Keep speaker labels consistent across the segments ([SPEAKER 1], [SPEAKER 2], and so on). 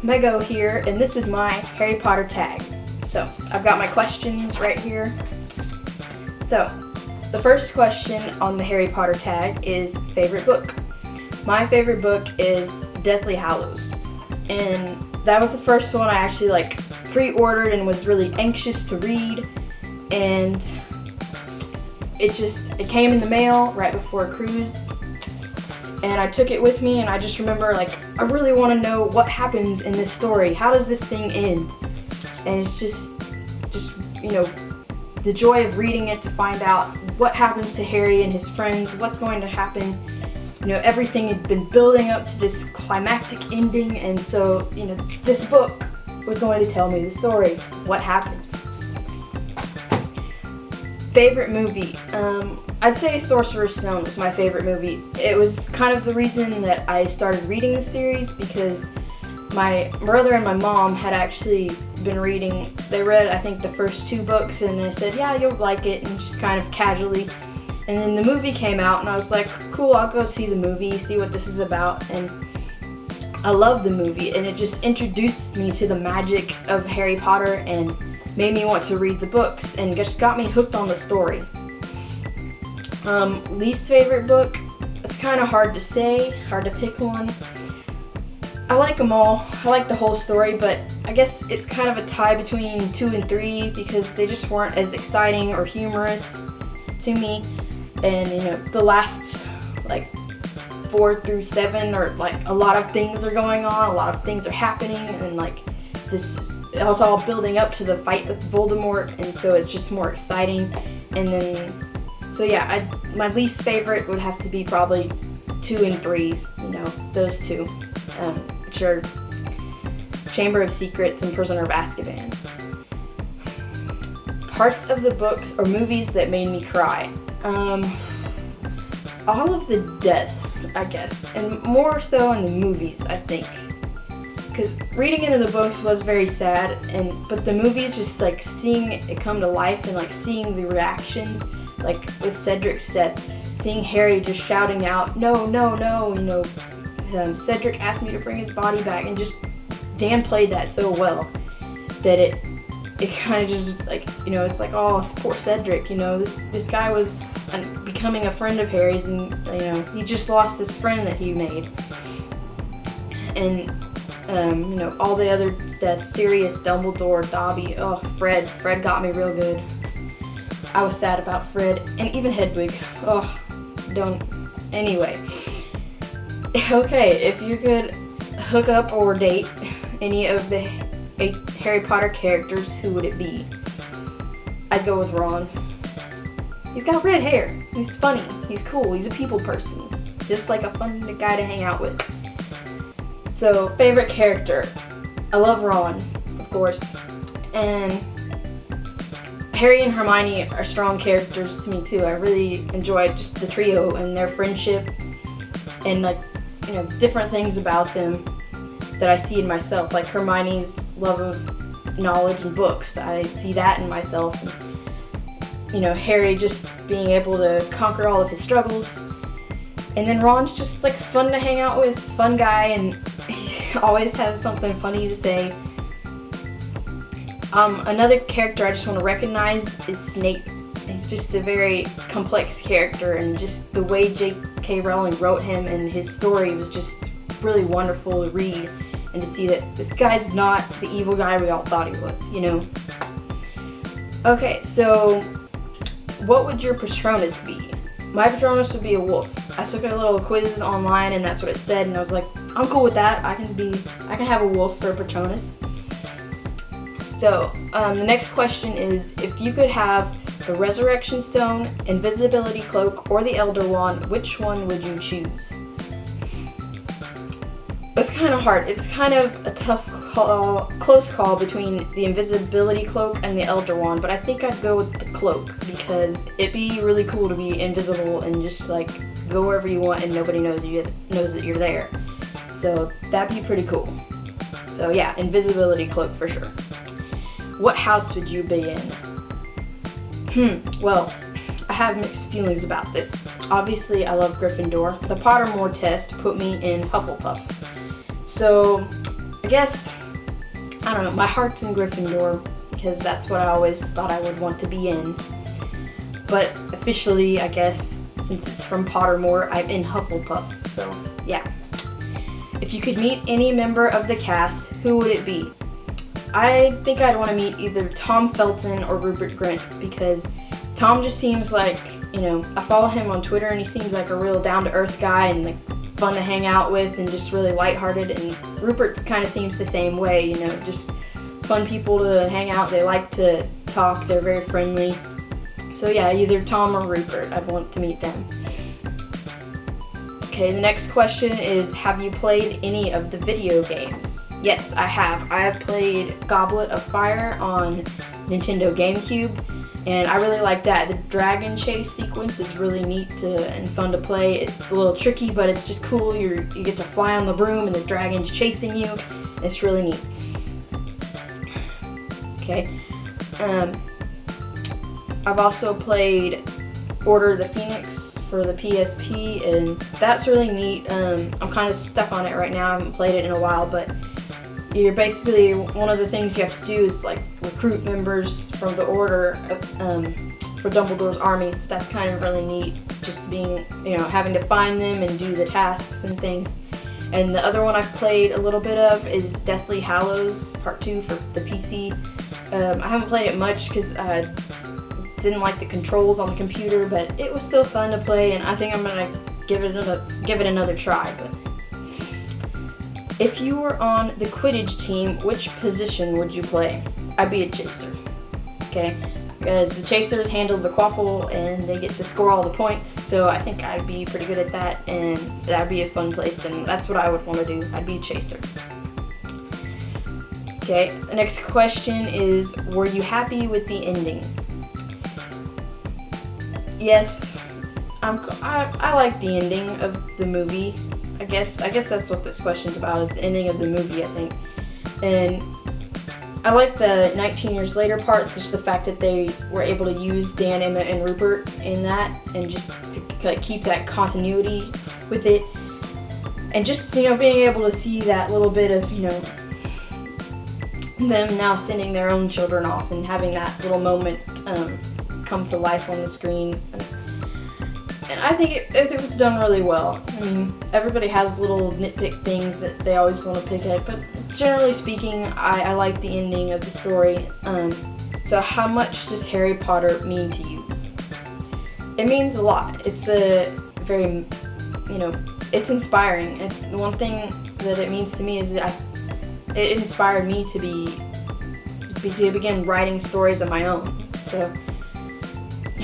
[SPEAKER 1] Mego here, and this is my Harry Potter tag. So, I've got my questions right here. So, the first question on the Harry Potter tag is favorite book. My favorite book is Deathly Hallows, and that was the first one I actually pre-ordered and was really anxious to read, and it came in the mail right before a cruise, and I took it with me, and I just remember I really want to know what happens in this story. How does this thing end? And it's just the joy of reading it to find out what happens to Harry and his friends, what's going to happen. Everything had been building up to this climactic ending, and so, this book was going to tell me the story, what happened. Favorite movie? I'd say Sorcerer's Stone was my favorite movie. It was kind of the reason that I started reading the series, because my brother and my mom had actually been reading. They read, I think, the first 2 books, and they said, yeah, you'll like it, and just kind of casually. And then the movie came out, and I was like, cool, I'll go see the movie, see what this is about. And I love the movie, and it just introduced me to the magic of Harry Potter and made me want to read the books and just got me hooked on the story. Least favorite book? It's kind of hard to say, hard to pick one. I like them all. I like the whole story, but I guess it's kind of a tie between 2 and 3 because they just weren't as exciting or humorous to me. And the last 4 through 7 are a lot of things are going on, a lot of things are happening, and it was all building up to the fight with Voldemort, and so it's just more exciting. And then, so yeah, my least favorite would have to be probably 2 and 3s, those 2, which are Chamber of Secrets and Prisoner of Azkaban. Parts of the books or movies that made me cry. All of the deaths, I guess, and more so in the movies, I think. Because reading into the books was very sad, but the movies, just seeing it come to life and seeing the reactions, with Cedric's death, seeing Harry just shouting out, no, no, no, Cedric asked me to bring his body back, and just Dan played that so well that it kind of just it's oh, poor Cedric, this guy was becoming a friend of Harry's, and he just lost this friend that he made. And all the other deaths, Sirius, Dumbledore, Dobby, oh, Fred got me real good. I was sad about Fred, and even Hedwig. Oh, anyway. Okay, if you could hook up or date any of the 8 Harry Potter characters, who would it be? I'd go with Ron. He's got red hair. He's funny. He's cool. He's a people person. Just a fun guy to hang out with. So, favorite character. I love Ron, of course. And Harry and Hermione are strong characters to me too. I really enjoy just the trio and their friendship and different things about them that I see in myself. Like Hermione's love of knowledge and books. I see that in myself. And, Harry just being able to conquer all of his struggles. And then Ron's just fun to hang out with, fun guy, and he always has something funny to say. Another character I just want to recognize is Snape. He's just a very complex character, and just the way J.K. Rowling wrote him and his story was just really wonderful to read, and to see that this guy's not the evil guy we all thought he was, Okay, so what would your Patronus be? My Patronus would be a wolf. I took a little quiz online, and that's what it said, and I was like, I'm cool with that. I can have a wolf for a Patronus. So, the next question is, if you could have the Resurrection Stone, Invisibility Cloak, or the Elder Wand, which one would you choose? It's kind of hard. It's kind of a tough close call between the Invisibility Cloak and the Elder Wand, but I think I'd go with the Cloak, because it'd be really cool to be invisible and just go wherever you want and nobody knows that you're there. So that'd be pretty cool. So yeah, Invisibility Cloak for sure. What house would you be in? Well, I have mixed feelings about this. Obviously, I love Gryffindor. The Pottermore test put me in Hufflepuff. So, I guess, I don't know, my heart's in Gryffindor because that's what I always thought I would want to be in. But officially, I guess, since it's from Pottermore, I'm in Hufflepuff, so yeah. If you could meet any member of the cast, who would it be? I think I'd want to meet either Tom Felton or Rupert Grint, because Tom just seems like, I follow him on Twitter and he seems like a real down-to-earth guy and like fun to hang out with and just really lighthearted, and Rupert kind of seems the same way, just fun people to hang out. They like to talk, they're very friendly. So yeah, either Tom or Rupert, I'd want to meet them. Okay, the next question is, have you played any of the video games? Yes, I have. I have played Goblet of Fire on Nintendo GameCube, and I really like that. The dragon chase sequence is really neat and fun to play. It's a little tricky, but it's just cool. You get to fly on the broom and the dragon's chasing you. It's really neat. Okay. I've also played Order of the Phoenix for the PSP, and that's really neat. I'm kind of stuck on it right now. I haven't played it in a while, but you're basically, one of the things you have to do is like recruit members from the Order for Dumbledore's army, so that's kind of really neat, just being, having to find them and do the tasks and things. And the other one I've played a little bit of is Deathly Hallows Part 2 for the PC. I haven't played it much because I didn't like the controls on the computer, but it was still fun to play, and I think I'm gonna give it another try. But if you were on the Quidditch team, which position would you play? I'd be a chaser. Okay, because the chasers handle the quaffle and they get to score all the points, so I think I'd be pretty good at that, and that'd be a fun place, and that's what I would want to do. I'd be a chaser. Okay, the next question is, were you happy with the ending? Yes, I like the ending of the movie. I guess that's what this question's about, is the ending of the movie, I think. And I like the 19 years later part, just the fact that they were able to use Dan, Emma, and Rupert in that, and just to keep that continuity with it. And just, being able to see that little bit of, them now sending their own children off and having that little moment come to life on the screen. And I think it was done really well. I mean, everybody has little nitpick things that they always want to pick at, but generally speaking, I like the ending of the story. So how much does Harry Potter mean to you? It means a lot. It's a very, it's inspiring. And one thing that it means to me is that it inspired me to begin writing stories of my own. So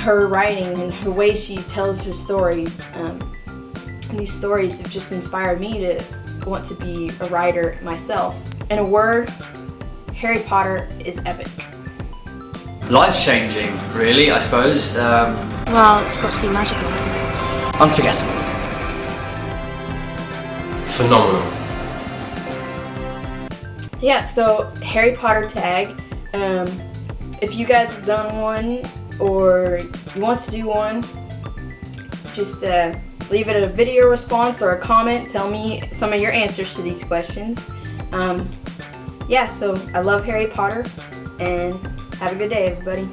[SPEAKER 1] her writing and her way she tells her story, these stories have just inspired me to want to be a writer myself. In a word, Harry Potter is epic.
[SPEAKER 2] Life-changing, really, I suppose.
[SPEAKER 3] Well, it's got to be magical, hasn't it?
[SPEAKER 4] Unforgettable.
[SPEAKER 5] Phenomenal.
[SPEAKER 1] Yeah, so Harry Potter tag. If you guys have done one or you want to do one, just leave it a video response or a comment. Tell me some of your answers to these questions. Yeah, so I love Harry Potter, and have a good day, everybody.